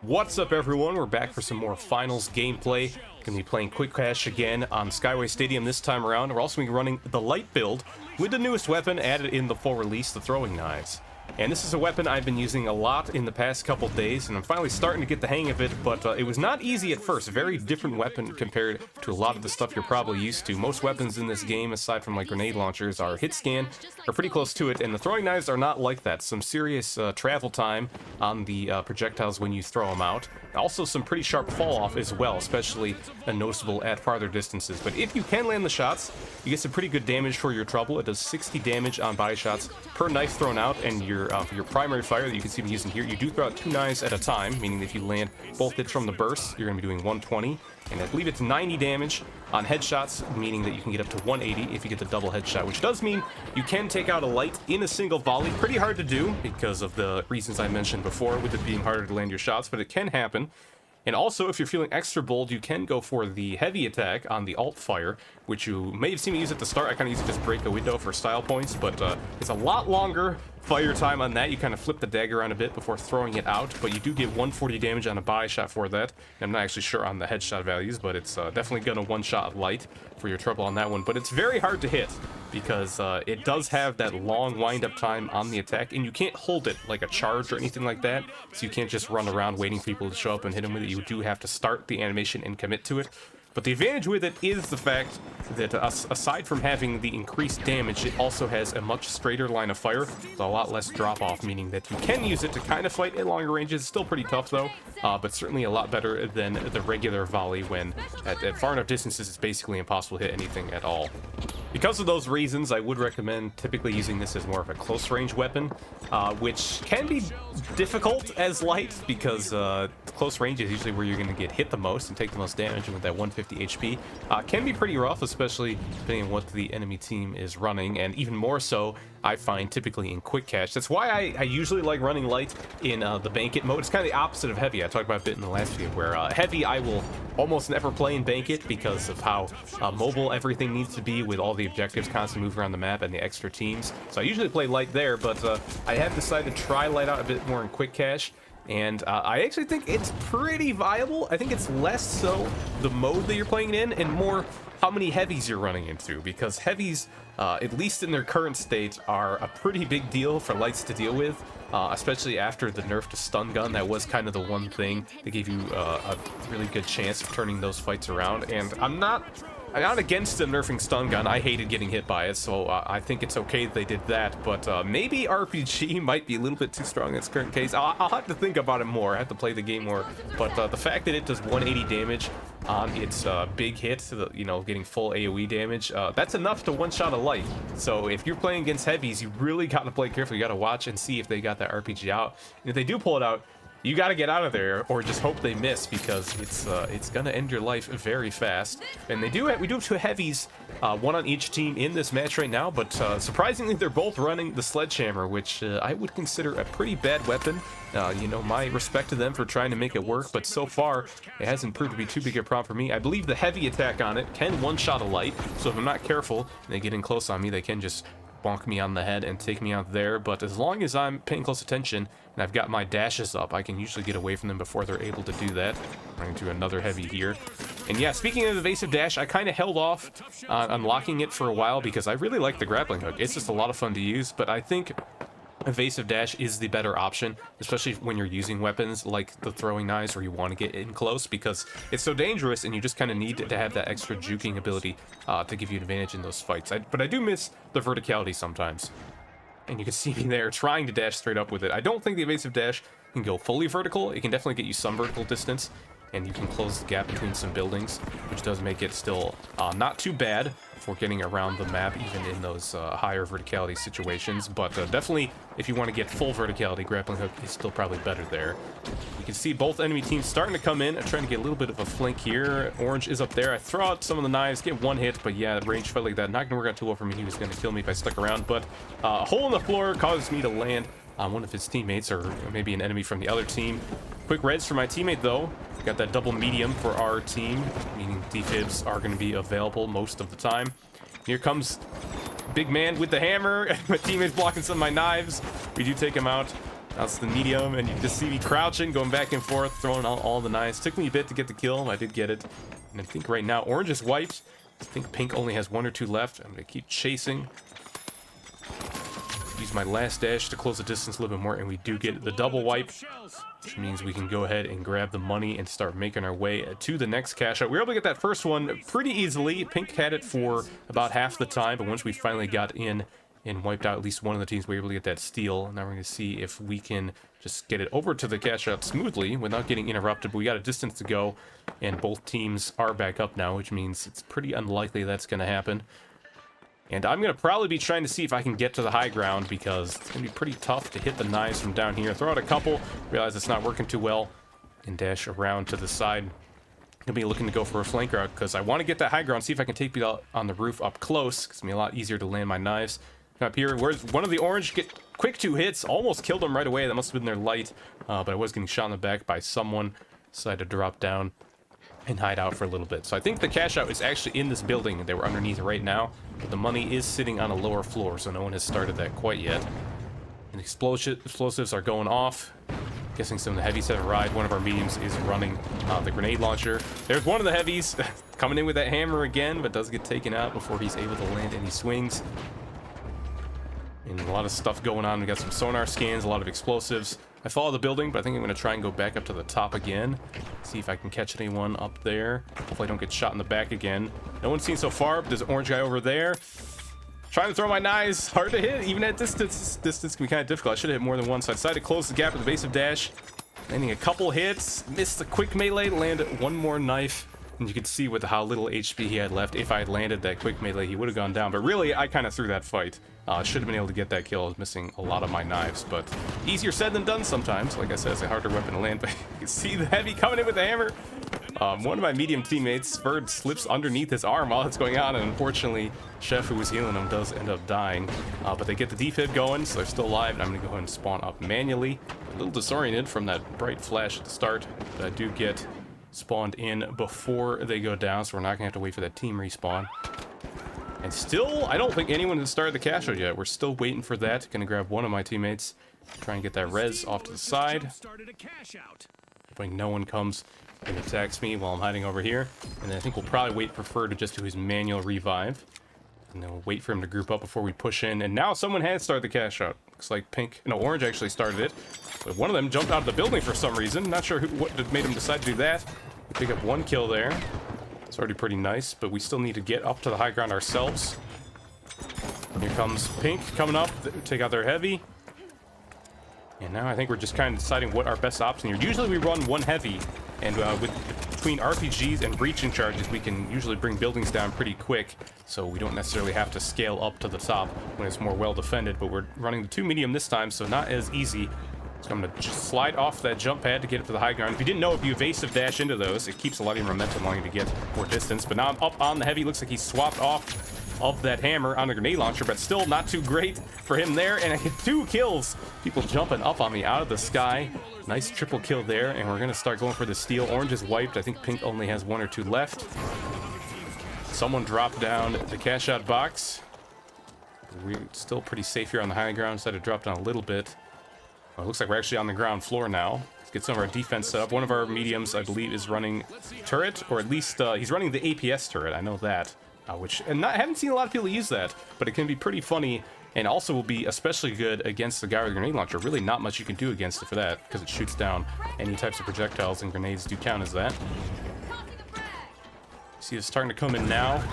What's up, everyone? We're back for some more finals gameplay. Gonna be playing Quick Cash again on Skyway Stadium this time around. We're also gonna be running the light build with the newest weapon added in the full release, the throwing knives. And this is a weapon I've been using a lot in the past couple days, and I'm finally starting to get the hang of it, but it was not easy at first. A very different weapon compared to a lot of the stuff you're probably used to. Most weapons in this game, aside from like grenade launchers, are hit scan, are pretty close to it, and the throwing knives are not like that. Some serious travel time on the projectiles when you throw them out. Also some pretty sharp fall off as well, especially noticeable at farther distances. But if you can land the shots, you get some pretty good damage for your trouble. It does 60 damage on body shots per knife thrown out, and for your primary fire that you can see me using here, you do throw out 2 knives at a time, meaning if you land both hits from the burst, you're going to be doing 120. And I believe it's 90 damage on headshots, meaning that you can get up to 180 if you get the double headshot, which does mean you can take out a light in a single volley. Pretty hard to do because of the reasons I mentioned before, with it being harder to land your shots, but it can happen. And also, if you're feeling extra bold, you can go for the heavy attack on the alt fire, which you may have seen me use at the start. I kind of use it to just break a window for style points, but it's a lot longer fire time on that. You kind of flip the dagger around a bit before throwing it out, but you do get 140 damage on a body shot for that. I'm not actually sure on the headshot values, but it's definitely gonna one-shot light for your trouble on that one. But it's very hard to hit because it does have that long wind-up time on the attack, and you can't hold it like a charge or anything like that, so you can't just run around waiting for people to show up and hit them with it. You do have to start the animation and commit to it. But the advantage with it is the fact that aside from having the increased damage, it also has a much straighter line of fire, with a lot less drop-off, meaning that you can use it to kind of fight at longer ranges. It's still pretty tough though, but certainly a lot better than the regular volley when at far enough distances it's basically impossible to hit anything at all. Because of those reasons, I would recommend typically using this as more of a close-range weapon, which can be difficult as light because close range is usually where you're going to get hit the most and take the most damage, and with that 150 HP, can be pretty rough, especially depending on what the enemy team is running, and even more so, I find typically in Quick Cash. That's why I usually like running light in the Bank It mode. It's kind of the opposite of Heavy. I talked about a bit in the last video, where Heavy I will almost never play in Bank It because of how mobile everything needs to be with all the objectives constantly moving around the map and the extra teams. So I usually play light there, but I have decided to try light out a bit more in Quick Cash. And I actually think it's pretty viable. I think it's less so the mode that you're playing in and more how many heavies you're running into, because heavies, at least in their current state, are a pretty big deal for lights to deal with, especially after the nerf to stun gun. That was kind of the one thing that gave you a really good chance of turning those fights around. And I'm not against the nerfing stun gun. I hated getting hit by it, so I think it's okay that they did that, but maybe RPG might be a little bit too strong in its current case. I'll have to think about it more. I have to play the game more, but the fact that it does 180 damage on its big hit, you know, getting full AoE damage, that's enough to one-shot a light. So if you're playing against heavies, you really got to play carefully. You got to watch and see if they got that RPG out, and if they do pull it out, you got to get out of there, or just hope they miss, because it's gonna end your life very fast. And we do have 2 heavies, one on each team in this match right now, but surprisingly they're both running the sledgehammer, which I would consider a pretty bad weapon. You know, my respect to them for trying to make it work, but so far it hasn't proved to be too big a problem for me. I believe the heavy attack on it can one-shot a light, so if I'm not careful and they get in close on me, they can just bonk me on the head and take me out there. But as long as I'm paying close attention and I've got my dashes up, I can usually get away from them before they're able to do that. I'm going to do another heavy here. And yeah, speaking of evasive dash, I kind of held off on unlocking it for a while because I really like the grappling hook. It's just a lot of fun to use, but I think evasive dash is the better option, especially when you're using weapons like the throwing knives where you want to get in close, because it's so dangerous and you just kind of need to have that extra juking ability to give you an advantage in those fights. But I do miss the verticality sometimes, and you can see me there trying to dash straight up with it. I don't think the evasive dash can go fully vertical. It can definitely get you some vertical distance, and you can close the gap between some buildings, which does make it still not too bad for getting around the map, even in those higher verticality situations. But definitely, if you want to get full verticality, grappling hook is still probably better there. You can see both enemy teams starting to come in. I'm trying to get a little bit of a flank here. Orange is up there. I throw out some of the knives, get one hit, but yeah, range felt like that. Not gonna work out too well for me. He was gonna kill me if I stuck around, but a hole in the floor causes me to land on one of his teammates, or maybe an enemy from the other team. Quick reds for my teammate though. Got that double medium for our team, meaning defibs are going to be available most of the time. Here comes big man with the hammer. My teammate's blocking some of my knives. We do take him out. That's the medium, and you just see me crouching, going back and forth, throwing out all the knives. Took me a bit to get the kill. I did get it. And I think right now, orange is wiped. I think pink only has 1 or 2 left. I'm going to keep chasing. Use my last dash to close the distance a little bit more, and we do get the double wipe, which means we can go ahead and grab the money and start making our way to the next cash out. We were able to get that first one pretty easily. Pink had it for about half the time, but once we finally got in and wiped out at least one of the teams, we were able to get that steal. Now we're going to see if we can just get it over to the cash out smoothly without getting interrupted. But we got a distance to go, and both teams are back up now, which means it's pretty unlikely that's going to happen. And I'm going to probably be trying to see if I can get to the high ground, because it's going to be pretty tough to hit the knives from down here. Throw out a couple, realize it's not working too well, and dash around to the side. I'm going to be looking to go for a flank route, because I want to get that high ground, see if I can take people on the roof up close. It's going to be a lot easier to land my knives. Up here, where's one of the orange? Get quick 2 hits, almost killed him right away. That must have been their light, but I was getting shot in the back by someone. Decided to drop down and hide out for a little bit. So I think the cash out is actually in this building. They were underneath right now, but the money is sitting on a lower floor, so no one has started that quite yet. And explosives are going off. Guessing some of the heavies have arrived. One of our mediums is running the grenade launcher. There's one of the heavies coming in with that hammer again, but does get taken out before he's able to land any swings. And a lot of stuff going on. We got some sonar scans, a lot of explosives. I follow the building, but I think I'm going to try and go back up to the top again. See if I can catch anyone up there. Hopefully I don't get shot in the back again. No one's seen so far, but there's an orange guy over there. Trying to throw my knives. Hard to hit, even at distance. Distance can be kind of difficult. I should have hit more than one, so I decided to close the gap with the evasive dash. Landing a couple hits. Missed the quick melee, landed one more knife. And you can see with how little HP he had left, if I had landed that quick melee, he would have gone down. But really, I kind of threw that fight. Should have been able to get that kill. I was missing a lot of my knives, but easier said than done sometimes. Like I said, it's a harder weapon to land, but you can see the heavy coming in with the hammer. One of my medium teammates, Bird, slips underneath his arm while it's going on, and unfortunately, Chef, who was healing him, does end up dying. But they get the defib going, so they're still alive, and I'm going to go ahead and spawn up manually. A little disoriented from that bright flash at the start, but I do get spawned in before they go down, so we're not gonna have to wait for that team respawn. And still, I don't think anyone has started the cash out yet. We're still waiting for that. Gonna grab one of my teammates, try and get that res off to the side. Hoping no one comes and attacks me while I'm hiding over here. And then I think we'll probably wait for Fur to just do his manual revive. And then we'll wait for him to group up before we push in. And now someone has started the cash out. Looks like orange actually started it. But one of them jumped out of the building for some reason. Not sure what made him decide to do that. We pick up 1 kill there. It's already pretty nice, but we still need to get up to the high ground ourselves. Here comes Pink coming up. Take out their heavy. And now I think we're just kind of deciding what our best option here. Usually we run 1 heavy, and between RPGs and breaching charges, we can usually bring buildings down pretty quick, so we don't necessarily have to scale up to the top when it's more well defended. But we're running the 2 medium this time, so not as easy. So I'm going to just slide off that jump pad to get up to the high ground. If you didn't know, if you evasive dash into those, it keeps a lot of your momentum allowing you to get more distance. But now I'm up on the heavy. Looks like he swapped off of that hammer on the grenade launcher, but still not too great for him there. And I get 2 kills. People jumping up on me out of the sky. Nice triple kill there, and we're going to start going for the steal. Orange is wiped. I think Pink only has 1 or 2 left. Someone dropped down the cash out box. We're still pretty safe here on the high ground. Decided to drop down a little bit. Well, it looks like we're actually on the ground floor now. Let's get some of our defense set up. One of our mediums, I believe, is running turret, or at least he's running the APS turret. I know that, I haven't seen a lot of people use that, but it can be pretty funny, and also will be especially good against the guy with the grenade launcher. Really not much you can do against it for that, because it shoots down any types of projectiles, and grenades do count as that. See, it's starting to come in now.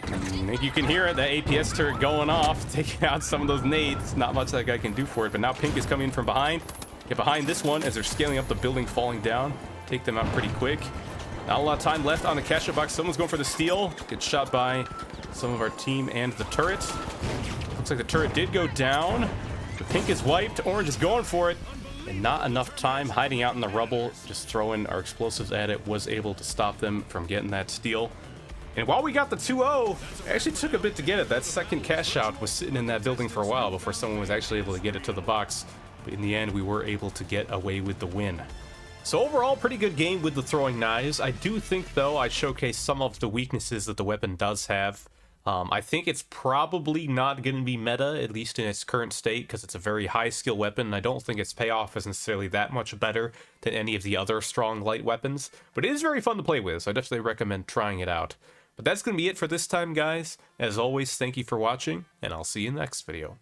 I think you can hear it, that APS turret going off, taking out some of those nades. Not much that guy can do for it, but now Pink is coming in from behind. Get behind this one as they're scaling up the building, falling down. Take them out pretty quick. Not a lot of time left on the cash box. Someone's going for the steal. Gets shot by some of our team and the turret. Looks like the turret did go down. The Pink is wiped. Orange is going for it. And not enough time hiding out in the rubble. Just throwing our explosives at it was able to stop them from getting that steal. And while we got the 2-0, it actually took a bit to get it. That second cash out was sitting in that building for a while before someone was actually able to get it to the box. But in the end, we were able to get away with the win. So overall, pretty good game with the throwing knives. I do think, though, I showcased some of the weaknesses that the weapon does have. I think it's probably not going to be meta, at least in its current state, because it's a very high skill weapon, and I don't think its payoff is necessarily that much better than any of the other strong light weapons, but it is very fun to play with, so I definitely recommend trying it out. But that's going to be it for this time, guys. As always, thank you for watching, and I'll see you in the next video.